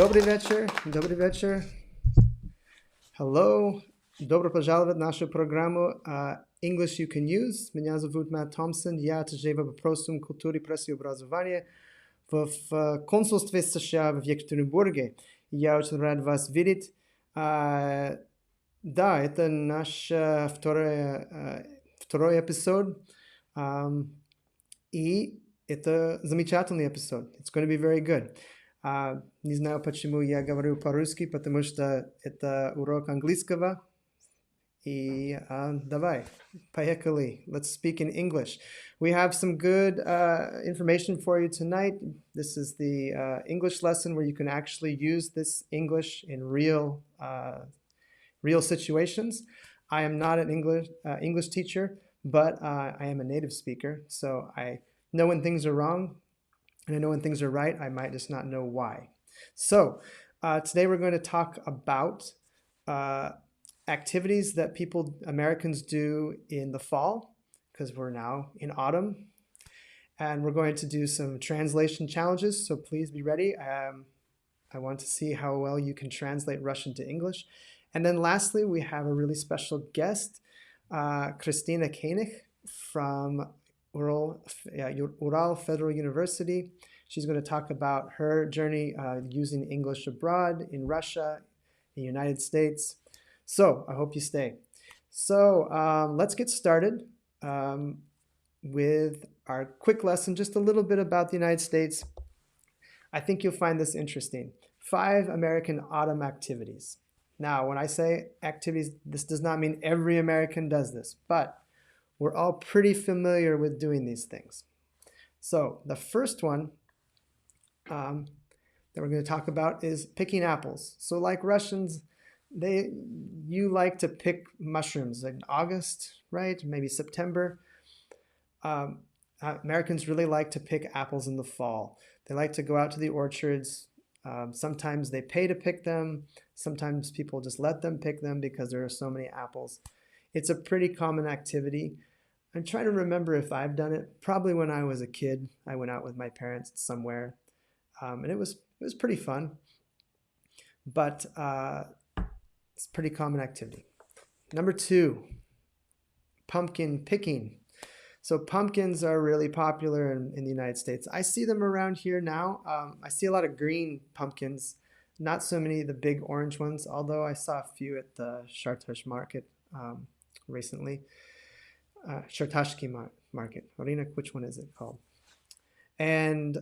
Добрый вечер, добрый вечер. Hello, добро пожаловать в нашу программу English You Can Use. Меня зовут Мэтт Томпсон. Я живу в вопросах культуры, прессы и образования в консульстве США в Екатеринбурге. Я очень рад вас видеть. Да, это наш второй эпизод. И это замечательный эпизод. It's going to be very good. Не знаю, почему я говорю по-русски, потому что это урок английского. И давай, поехали. Let's speak in English. We have some good information for you tonight. This is the English lesson where you can actually use this English in real situations. I am not an English teacher, but I am a native speaker, so I know when things are wrong, and I know when things are right. I might just not know why. So today we're going to talk about activities that Americans do in the fall, because we're now in autumn. And we're going to do some translation challenges, so please be ready. I want to see how well you can translate Russian to English. And then lastly, we have a really special guest, Christina Koenig from Ural Federal University. She's going to talk about her journey using English abroad in Russia, in the United States. So I hope you stay. So let's get started with our quick lesson, just a little bit about the United States. I think you'll find this interesting. 5 American autumn activities. Now, when I say activities, this does not mean every American does this, but we're all pretty familiar with doing these things. So the first one that we're going to talk about is picking apples. So like Russians, you like to pick mushrooms in August, right? Maybe September. Americans really like to pick apples in the fall. They like to go out to the orchards. Sometimes they pay to pick them. Sometimes people just let them pick them because there are so many apples. It's a pretty common activity. I'm trying to remember if I've done it. Probably when I was a kid, I went out with my parents somewhere, and it was pretty fun. But it's a pretty common activity. Number 2, pumpkin picking. So pumpkins are really popular in the United States. I see them around here now. I see a lot of green pumpkins, not so many of the big orange ones, although I saw a few at the Chartash market recently. Chartashki market. Marina, which one is it called? And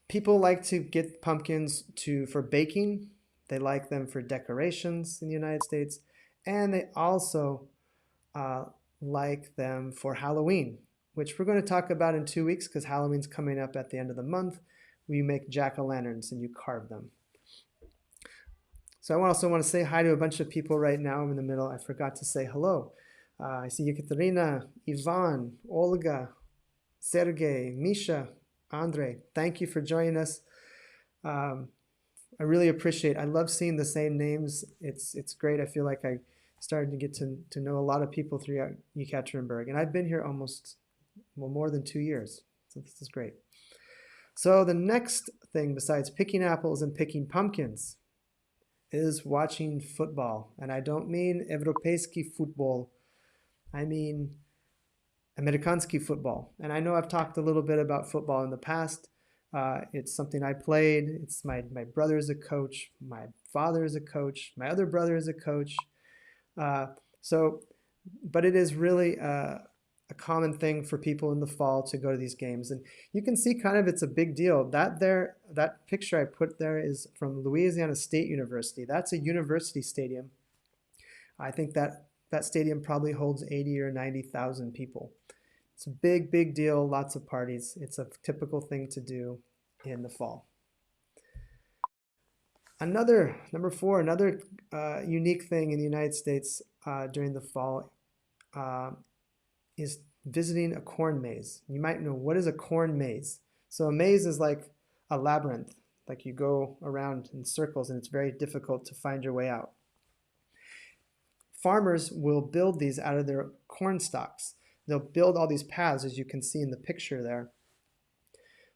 people like to get pumpkins for baking. They like them for decorations in the United States. And they also like them for Halloween, which we're going to talk about in 2 weeks because Halloween's coming up at the end of the month. We make jack-o'-lanterns and you carve them. So I also want to say hi to a bunch of people right now. I'm in the middle. I forgot to say hello. I see Ekaterina, Ivan, Olga, Sergey, Misha, Andre. Thank you for joining us. I really appreciate it. I love seeing the same names. It's great. I feel like I started to get to know a lot of people throughout Yekaterinburg. And I've been here more than 2 years. So this is great. So the next thing besides picking apples and picking pumpkins is watching football. And I don't mean Европейский football. I mean Amerikansky football. And I know I've talked a little bit about football in the past. It's something I played. It's my brother is a coach. My father is a coach. My other brother is a coach. But it is really a common thing for people in the fall to go to these games. And you can see kind of it's a big deal. That picture I put there is from Louisiana State University. That's a university stadium. I think that stadium probably holds 80 or 90,000 people. It's a big, big deal, lots of parties. It's a typical thing to do in the fall. Number 4, another unique thing in the United States during the fall is visiting a corn maze. You might know, what is a corn maze? So a maze is like a labyrinth, like you go around in circles and it's very difficult to find your way out. Farmers will build these out of their corn stalks. They'll build all these paths, as you can see in the picture there.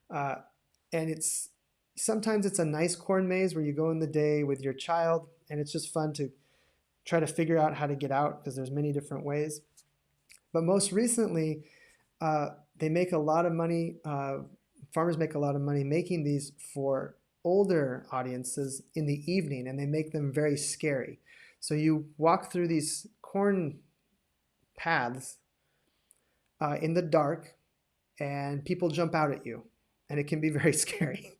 And it's Sometimes it's a nice corn maze where you go in the day with your child, and it's just fun to try to figure out how to get out because there's many different ways. But most recently, they make a lot of money. Farmers make a lot of money making these for older audiences in the evening, and they make them very scary. So you walk through these corn paths in the dark, and people jump out at you, and it can be very scary.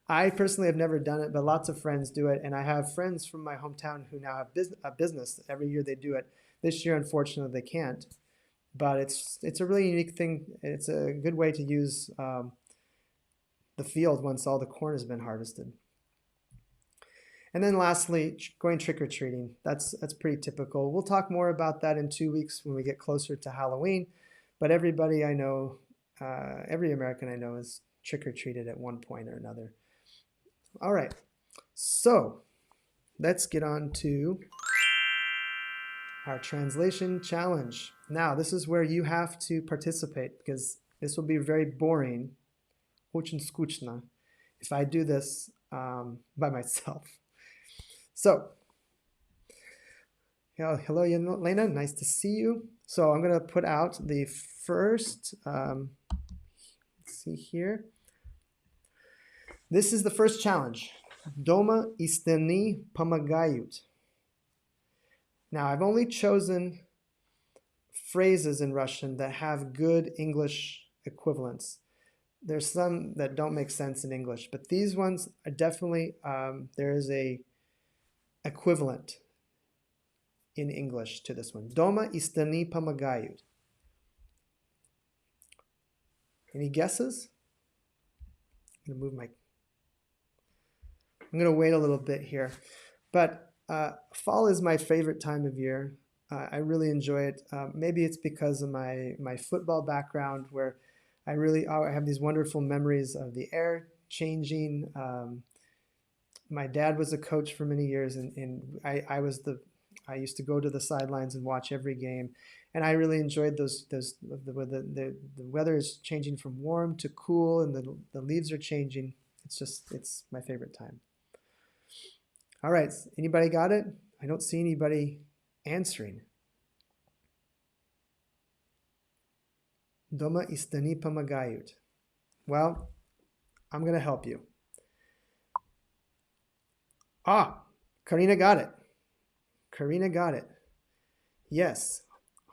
I personally have never done it, but lots of friends do it, and I have friends from my hometown who now have a business. Every year they do it. This year, unfortunately, they can't. But it's a really unique thing. It's a good way to use the field once all the corn has been harvested. And then lastly, going trick-or-treating. That's pretty typical. We'll talk more about that in 2 weeks when we get closer to Halloween. But everybody I know, every American I know is trick-or-treated at one point or another. All right, so let's get on to our translation challenge. Now, this is where you have to participate because this will be very boring, очень скучно, if I do this by myself. So, hello, Lena, nice to see you. So I'm going to put out the first, let's see here. This is the first challenge. Doma isteni pomagают. Now, I've only chosen phrases in Russian that have good English equivalents. There's some that don't make sense in English, but these ones are definitely, there is a equivalent in English to this one. Doma isteni pomagают. Any guesses? I'm going to wait a little bit here, but fall is my favorite time of year. I really enjoy it. Maybe it's because of my football background, where I have these wonderful memories of the air changing. My dad was a coach for many years, and I used to go to the sidelines and watch every game, and I really enjoyed the weather is changing from warm to cool, and the leaves are changing. It's my favorite time. All right, anybody got it? I don't see anybody answering. Doma isteni pomagают. Well, I'm going to help you. Karina got it. Karina got it. Yes,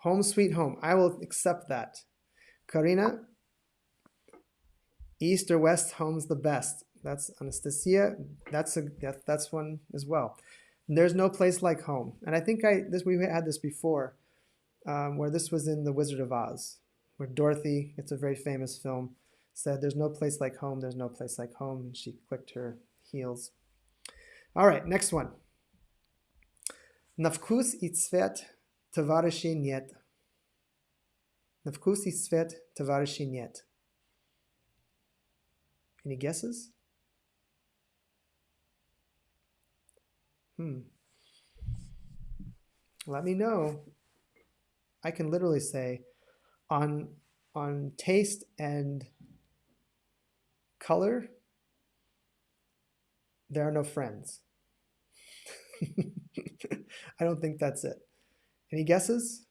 home sweet home. I will accept that. Karina, east or west home's the best. That's Anastasia. That's one as well. There's no place like home. And I think we had this before, where this was in The Wizard of Oz, where Dorothy, it's a very famous film, said, "There's no place like home. There's no place like home." And she clicked her heels. All right, next one. На вкус и цвет товарищей нет. На вкус и цвет товарищей нет. Any guesses? Let me know. I can literally say, on taste and color, there are no friends. I don't think that's it. Any guesses?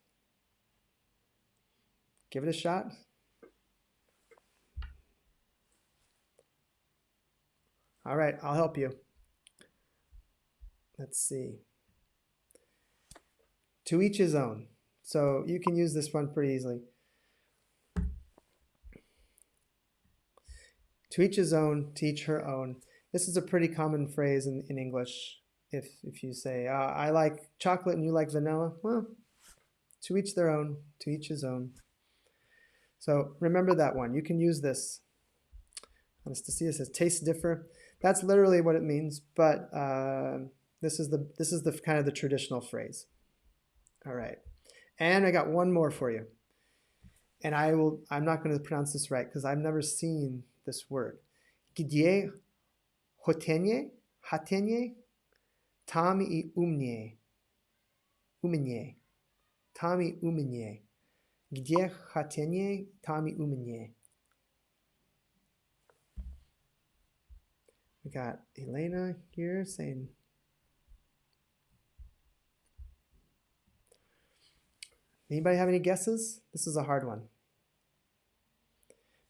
Give it a shot. All right, I'll help you. Let's see. To each his own. So you can use this one pretty easily. To each his own, to each her own. This is a pretty common phrase in English. If you say, I like chocolate and you like vanilla, well, to each their own, to each his own. So remember that one. You can use this. Anastasia says, tastes differ. That's literally what it means, but this is the kind of the traditional phrase. All right. And I got one more for you. And I'm not going to pronounce this right because I've never seen this word. Где хотенье, хотенье, там и умнее. Умнее. Там и умнее. Где хотенье, там и умнее. We got Elena here saying, anybody have any guesses? This is a hard one.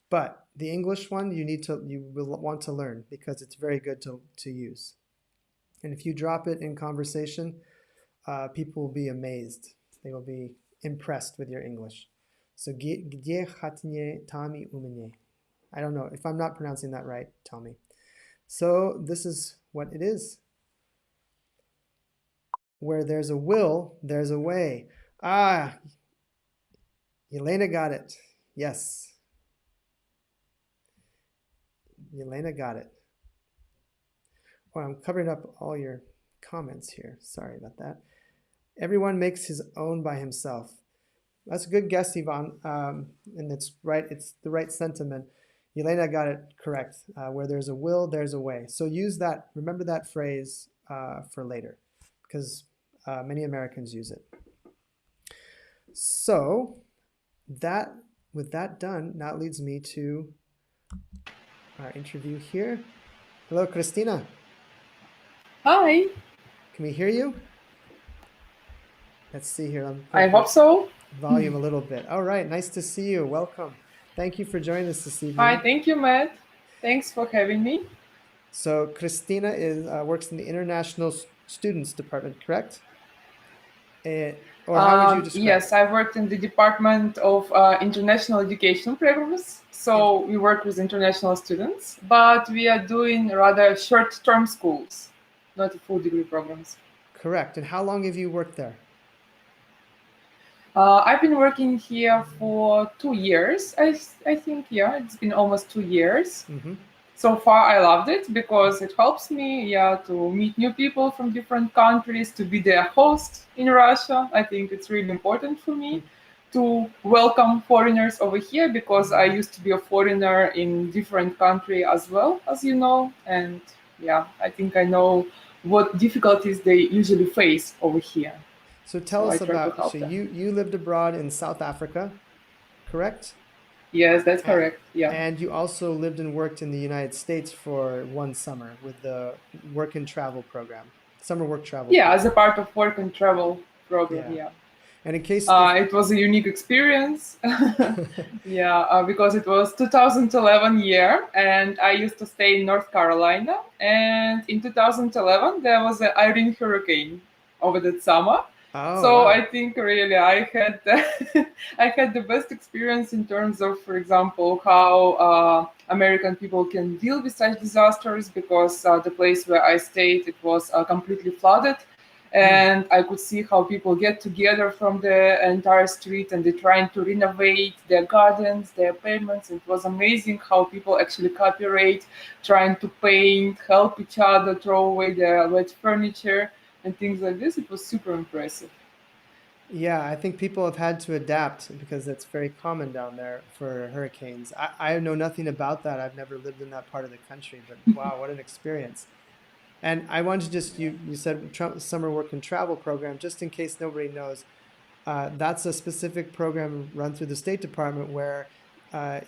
But the English one you will want to learn because it's very good to use. And if you drop it in conversation, people will be amazed. They will be impressed with your English. So gdzie chatnie tami u mnie? I don't know. If I'm not pronouncing that right, tell me. So this is what it is. Where there's a will, there's a way. Ah, Elena got it. Yes. Elena got it. Oh, I'm covering up all your comments here. Sorry about that. Everyone makes his own by himself. That's a good guess, Ivan. And it's right. It's the right sentiment. Elena got it correct. Where there's a will, there's a way. So use that. Remember that phrase for later, because many Americans use it. So with that done, now it leads me to our interview here. Hello, Christina. Hi. Can we hear you? Let's see here. I hope so. Volume a little bit. All right. Nice to see you. Welcome. Thank you for joining us this evening. Hi. Thank you, Matt. Thanks for having me. So Christina works in the International Students Department, correct? Or how would you describe Yes, it? I worked in the Department of International Education Programs. So we work with international students, but we are doing rather short-term schools, not full degree programs. Correct. And how long have you worked there? I've been working here for 2 years. I think, yeah, it's been almost 2 years. Mm-hmm. So far, I loved it because it helps me, yeah, to meet new people from different countries, to be their host in Russia. I think it's really important for me to welcome foreigners over here because I used to be a foreigner in different country as well, as you know. And yeah, I think I know what difficulties they usually face over here. So tell So I us try to about, help so them. you lived abroad in South Africa, correct? Yes, that's A- correct. Yeah. And you also lived and worked in the United States for one summer with the work and travel program, summer work travel Yeah, program. as a part of work and travel program. Yeah. Yeah. And in case if It was a unique experience. Yeah, because it was 2011 year, and I used to stay in North Carolina. And in 2011, there was an Irene hurricane over that summer. Oh, So wow. I think really I had I had the best experience in terms of, for example, how American people can deal with such disasters because the place where I stayed it was completely flooded, Hmm. and I could see how people get together from the entire street and they're trying to renovate their gardens, their pavements. It was amazing how people actually cooperate, trying to paint, help each other, throw away their wet furniture and things like this. It was super impressive. Yeah, I think people have had to adapt because it's very common down there for hurricanes. I know nothing about that. I've never lived in that part of the country, but wow, what an experience. And I wanted to just, you said summer work and travel program, just in case nobody knows. That's a specific program run through the State Department where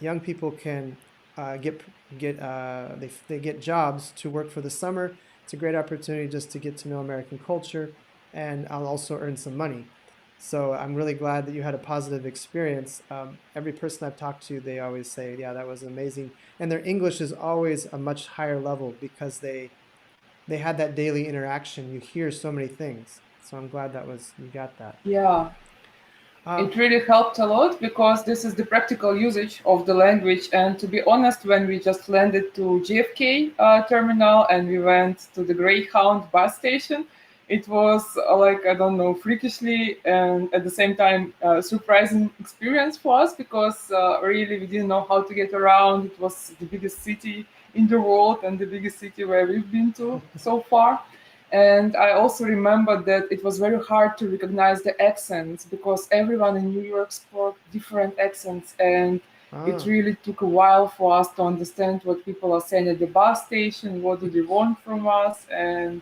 young people can they get jobs to work for the summer. It's a great opportunity just to get to know American culture, and I'll also earn some money. So I'm really glad that you had a positive experience. Every person I've talked to, they always say, "Yeah, that was amazing," and their English is always a much higher level because they had that daily interaction. You hear so many things. So I'm glad that was you got that. Yeah, Um, it really helped a lot because this is the practical usage of the language. And to be honest, when we just landed to JFK terminal and we went to the Greyhound bus station, it was like, I don't know, freakishly and at the same time surprising experience for us because really we didn't know how to get around. It was the biggest city in the world and the biggest city where we've been to so far. And I also remember that it was very hard to recognize the accents because everyone in New York spoke different accents, and it ah, really took a while for us to understand what people are saying at the bus station, what do they want from us, and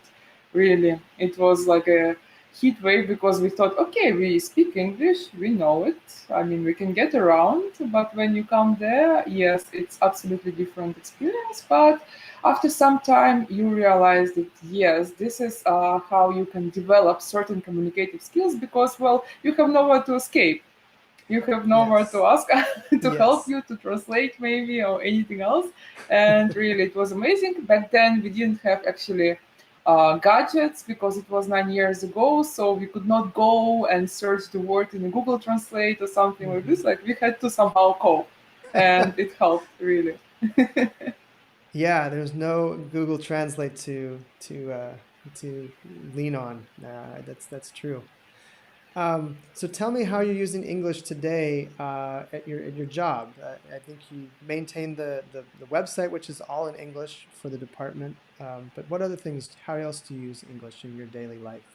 really, it was like a heat wave because we thought, okay, we speak English, we know it. I mean, we can get around, but when you come there, yes, it's absolutely different experience. But After some time, you realize that yes, this is how you can develop certain communicative skills because, well, you have nowhere to escape. You have nowhere to Yes. ask to help Yes. you to translate maybe or anything else. And really, it was amazing. Back then, we didn't have actually gadgets because it was 9 years ago, so we could not go and search the word in Google Translate or something like this. Mhm. Like we had to somehow cope, and it helped really. Yeah, there's no Google Translate to lean on. That's true. So tell me how you're using English today at your job. I think you maintain the website, which is all in English for the department. But what other things? How else do you use English in your daily life?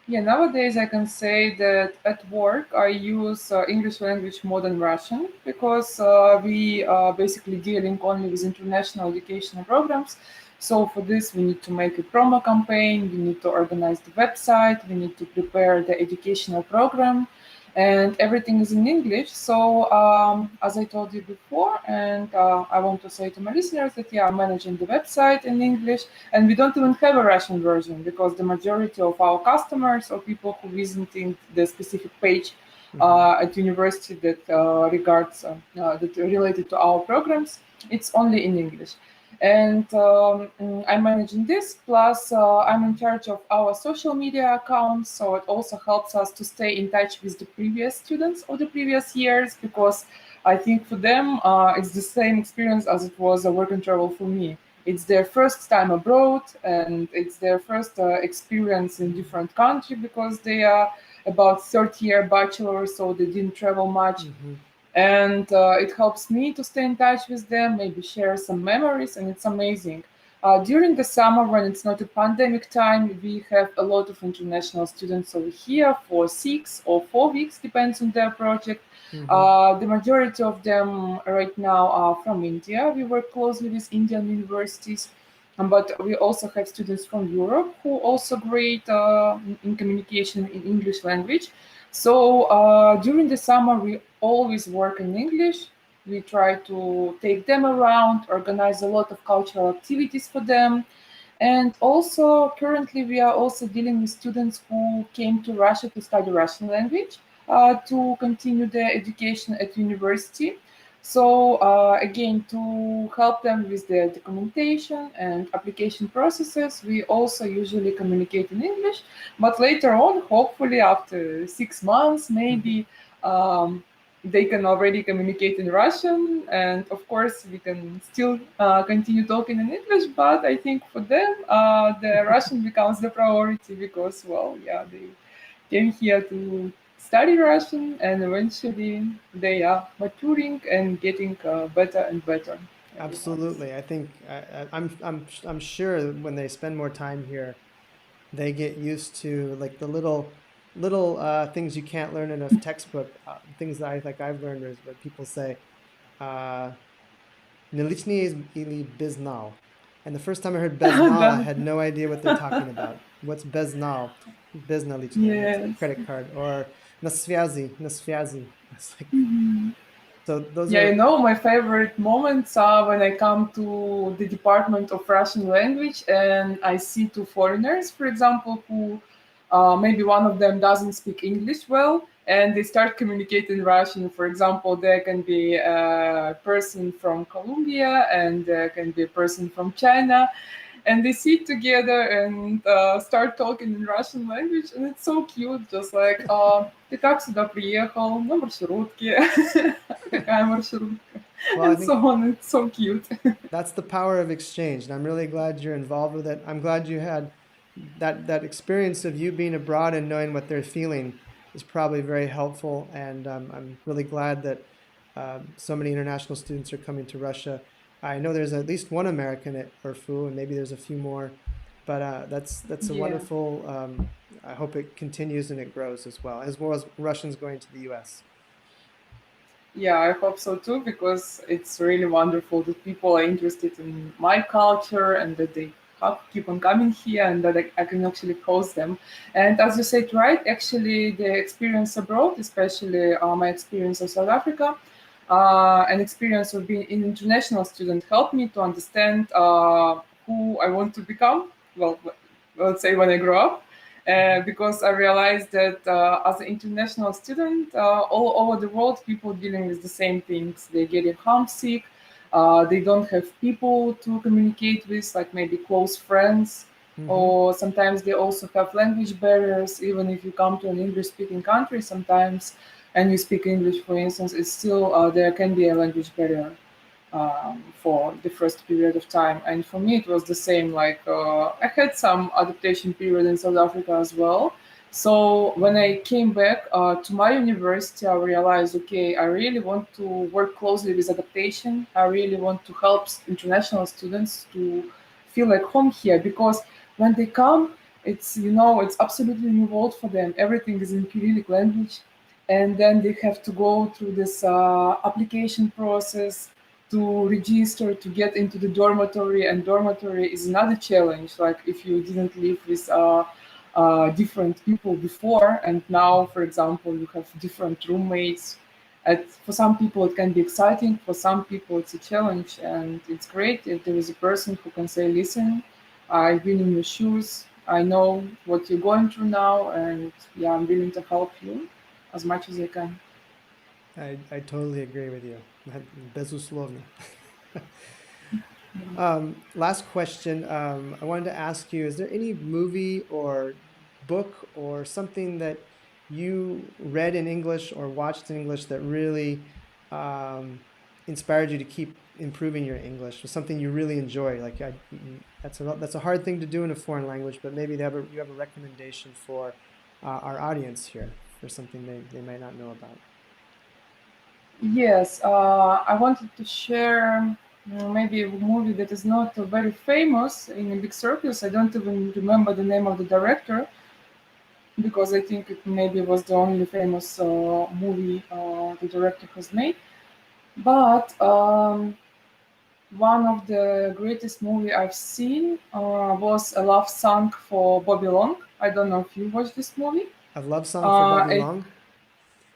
Yeah, nowadays I can say that at work I use English language more than Russian because we are basically dealing only with international educational programs. So for this, we need to make a promo campaign, we need to organize the website, we need to prepare the educational program, and everything is in English. So as I told you before, and I want to say to my listeners that yeah, I'm managing the website in English, and we don't even have a Russian version because the majority of our customers or people who visiting the specific page Hmm. at university that regards that related to our programs, it's only in English. And I'm managing this. Plus, I'm in charge of our social media accounts, so it also helps us to stay in touch with the previous students of the previous years because I think for them it's the same experience as it was a work and travel for me. It's their first time abroad and it's their first experience in different country because they are about third year bachelor, so they didn't travel much, Hmm. and it helps me to stay in touch with them, maybe share some memories, and it's amazing. During the summer, when it's not a pandemic time, we have a lot of international students over here for 6 or 4 weeks, depends on their project. Hmm. The majority of them right now are from India. We work closely with Indian universities, but we also have students from Europe who also great in communication in English language. So during the summer, we always work in English. We try to take them around, organize a lot of cultural activities for them. And also, currently, we are also dealing with students who came to Russia to study Russian language, to continue their education at university. So, again, to help them with their documentation and application processes, we also usually communicate in English. But later on, hopefully, after 6 months, Hmm. maybe they can already communicate in Russian, and of course, we can still continue talking in English. But I think for them, the Russian becomes the priority because, well, yeah, they came here to study Russian, and eventually they are maturing and getting better and better every month. Absolutely. I think I'm sure that when they spend more time here, they get used to like the little things you can't learn in a textbook. Things that I've learned is what people say. Uh, Nilichny is ili biznal. And the first time I heard beznal, I Да. had no idea what they're talking about. What's beznal? Beznalichny. And it's Yes. credit card. Or nasvyazi. It's like, so those Yeah, you are, know, my favorite moments are when I come to the Department of Russian Language and I see two foreigners, for example, who maybe one of them doesn't speak English well, and they start communicating Russian. For example, there can be a person from Colombia and there can be a person from China, and they sit together and start talking in Russian language, and it's so cute, just like ты как сюда приехал на маршрутке, какая маршрутка, well, I and so think on. It's so cute. that's the power of exchange, and I'm really glad you're involved with it. I'm glad you had that experience of you being abroad and knowing what they're feeling is probably very helpful. And I'm really glad that so many international students are coming to Russia. I know there's at least one American at Urfu, and maybe there's a few more. But that's a Yeah. wonderful. I hope it continues and it grows as well as Russians going to the U.S. Yeah, I hope so too, because it's really wonderful that people are interested in my culture and that they keep on coming here and that I can actually host them. And as you said, right, actually, the experience abroad, especially my experience in South Africa, an experience of being an international student helped me to understand who I want to become. Well, let's say when I grow up, Mhm. because I realized that as an international student, all over the world, people dealing with the same things. They're getting homesick. They don't have people to communicate with, like maybe close friends, Mhm. or sometimes they also have language barriers. Even if you come to an English-speaking country, sometimes and you speak English, for instance, it's still there can be a language barrier for the first period of time. And for me, it was the same. Like I had some adaptation period in South Africa as well. So when I came back to my university, I realized, okay, I really want to work closely with adaptation. I really want to help international students to feel like home here because when they come, it's it's absolutely new world for them. Everything is in Cyrillic language, and then they have to go through this application process to register to get into the dormitory, and dormitory is another challenge. Like if you didn't live with different people before, and now, for example, you have different roommates. For some people, it can be exciting. For some people, it's a challenge, and it's great if there is a person who can say, "Listen, I've been in your shoes. I know what you're going through now, and yeah, I'm willing to help you as much as I can." I totally agree with you. Безусловно. Last question. I wanted to ask you, is there any movie or book or something that you read in English or watched in English that really um, inspired you to keep improving your English, or something you really enjoy? Like that's a hard thing to do in a foreign language, but maybe you have a recommendation for our audience here for something they might not know about. Yes, I wanted to share maybe a movie that is not very famous in big circles. I don't even remember the name of the director because I think it maybe was the only famous movie the director has made. But one of the greatest movie I've seen was A Love Song for Bobby Long. I don't know if you watched this movie. A love song for Bobby It Long?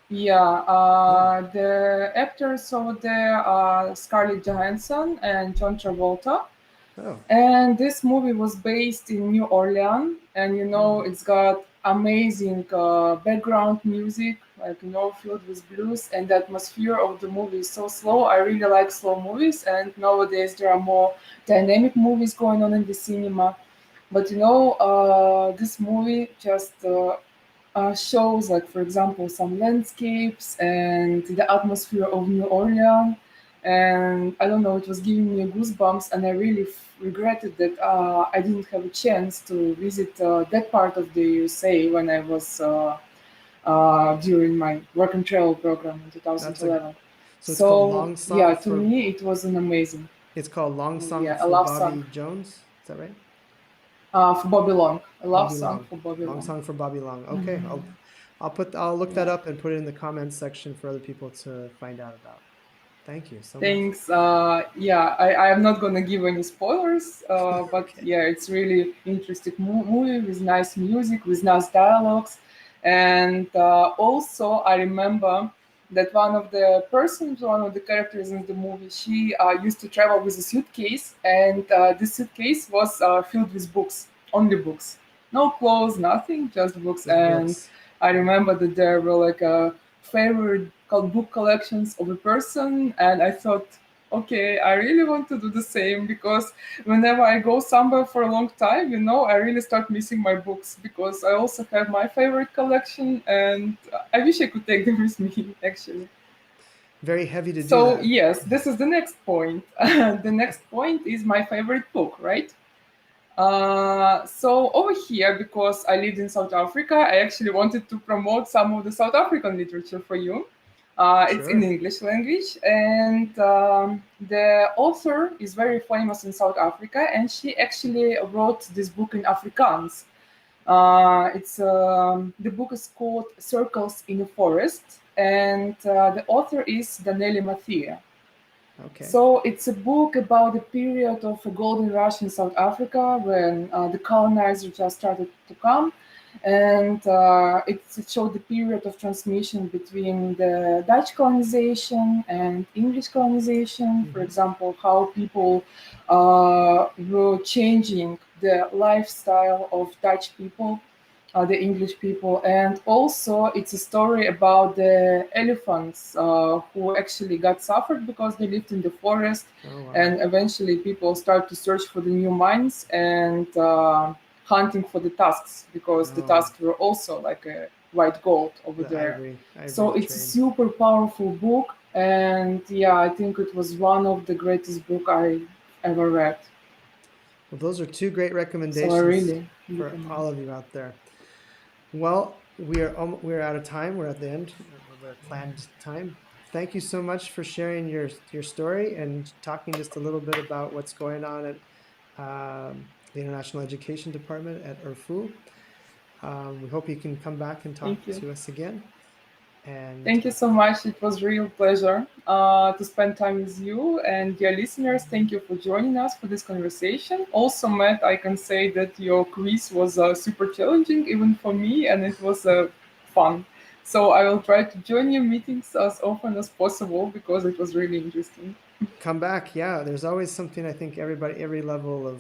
Yeah, No. the actors over there are Scarlett Johansson and John Travolta. Oh. And this movie was based in New Orleans, and Mm. it's got amazing background music, like filled with blues, and the atmosphere of the movie is so slow. I really like slow movies, and nowadays there are more dynamic movies going on in the cinema. But this movie just shows, like for example, some landscapes and the atmosphere of New Orleans. And I don't know, it was giving me goosebumps, and I really regretted that I didn't have a chance to visit that part of the USA when I was during my work and travel program in That's a 2011. So it's called So Long Song yeah, to for me it was an amazing it's called Long movie. Song Yeah, a for love song Bobby Jones. Is that right? for Bobby Long, a love Bobby song Long. for Bobby Long Long. Song for Bobby Long. Okay, I'll look that Yeah. up and put it in the comments section for other people to find out about. Thank you so much. Thanks. Yeah, I am not gonna give any spoilers, but Okay. yeah, it's really interesting movie with nice music, with nice dialogues, and also I remember that one of the characters in the movie, she used to travel with a suitcase, and this suitcase was filled with books, only books, no clothes, nothing, just books. Just And books. I remember that there were like favorite book collections of a person, and I thought, okay, I really want to do the same because whenever I go somewhere for a long time, I really start missing my books because I also have my favorite collection, and I wish I could take them with me actually. Very heavy to do So that. yes, this is the next point. The next point is my favorite book, right? So over here, because I lived in South Africa, I actually wanted to promote some of the South African literature for you. It's in Sure. English language, and the author is very famous in South Africa, and she actually wrote this book in Afrikaans. It's The book is called Circles in a Forest, and the author is Danele Mathia. Okay. So it's a book about the period of a golden rush in South Africa when the colonizers just started to come. And it showed the period of transmission between the Dutch colonization and English colonization. For Hmm. example, how people were changing the lifestyle of Dutch people, the English people, and also it's a story about the elephants who actually got suffered because they lived in the forest, Oh, wow. and eventually people start to search for the new mines and hunting for the tusks because the Oh, tusks were also like a white gold over the there. ivory So it's a trade. super powerful book, and yeah, I think it was one of the greatest book I ever read. Well, those are two great So I recommendations really for recommend. all of you out there. Well, we're out of time. We're at the end of our planned time. Thank you so much for sharing your story and talking just a little bit about what's going on at the International Education Department at ERFU. We hope you can come back and talk Thank you. to us again. And Thank you so much. It was a real pleasure to spend time with you. And dear listeners, thank you for joining us for this conversation. Also, Matt, I can say that your quiz was super challenging, even for me, and it was fun. So I will try to join your meetings as often as possible because it was really interesting. come back. Yeah, there's always something I think every level of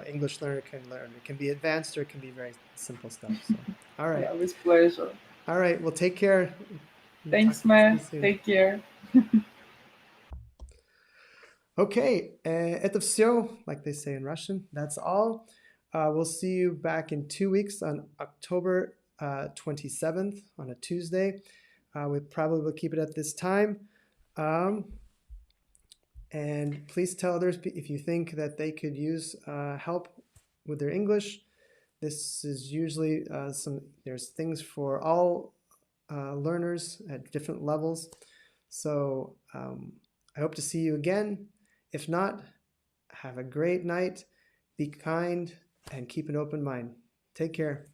English learner can learn. It can be advanced or it can be very simple stuff. So, all right. Yeah, with pleasure. All right. Well, take care. Talk Thanks, to you Matt. soon. Take care. Okay, это все, like they say in Russian. That's all. We'll see you back in 2 weeks on October 27th on a Tuesday. We probably will keep it at this time. Um, and please tell others if you think that they could use help with their English. This is usually there's things for all learners at different levels. So I hope to see you again. If not, have a great night, be kind, and keep an open mind. Take care.